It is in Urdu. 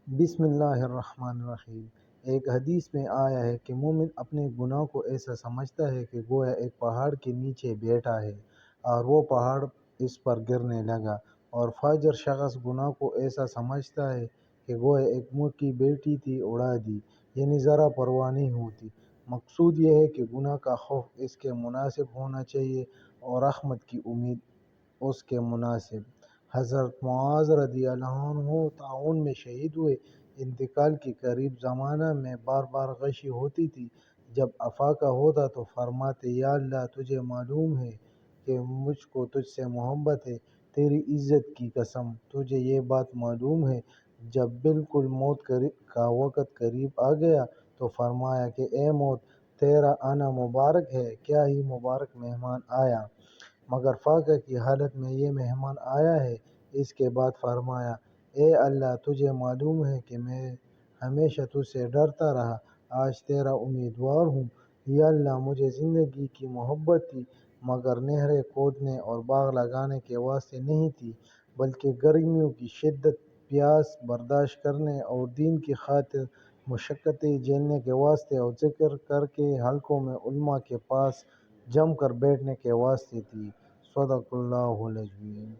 بسم اللہ الرحمن الرحیم۔ ایک حدیث میں آیا ہے کہ مومن اپنے گناہ کو ایسا سمجھتا ہے کہ گویا ایک پہاڑ کے نیچے بیٹھا ہے اور وہ پہاڑ اس پر گرنے لگا، اور فاجر شخص گناہ کو ایسا سمجھتا ہے کہ گویا ایک مرغ کی بیٹی تھی، اڑا دی، یعنی ذرا پرواہ نہیں ہوتی۔ مقصود یہ ہے کہ گناہ کا خوف اس کے مناسب ہونا چاہیے اور رحمت کی امید اس کے مناسب۔ حضرت معاذ رضی اللہ عنہ طاعون میں شہید ہوئے۔ انتقال کے قریب زمانہ میں بار بار غشی ہوتی تھی۔ جب افاقہ ہوتا تو فرماتے، یا اللہ تجھے معلوم ہے کہ مجھ کو تجھ سے محبت ہے، تیری عزت کی قسم تجھے یہ بات معلوم ہے۔ جب بالکل موت کا وقت قریب آ گیا تو فرمایا کہ اے موت، تیرا آنا مبارک ہے، کیا ہی مبارک مہمان آیا۔ مگر فاقہ کی حالت میں یہ مہمان آیا ہے۔ اس کے بعد فرمایا، اے اللہ تجھے معلوم ہے کہ میں ہمیشہ تجھ سے ڈرتا رہا، آج تیرا امیدوار ہوں۔ یا اللہ مجھے زندگی کی محبت تھی، مگر نہریں کھودنے اور باغ لگانے کے واسطے نہیں تھی، بلکہ گرمیوں کی شدت، پیاس برداشت کرنے اور دین کی خاطر مشقتیں جھیلنے کے واسطے، اور ذکر کر کے حلقوں میں علماء کے پاس جم کر بیٹھنے کے واسطے تھی۔ صدق اللہ العظیم۔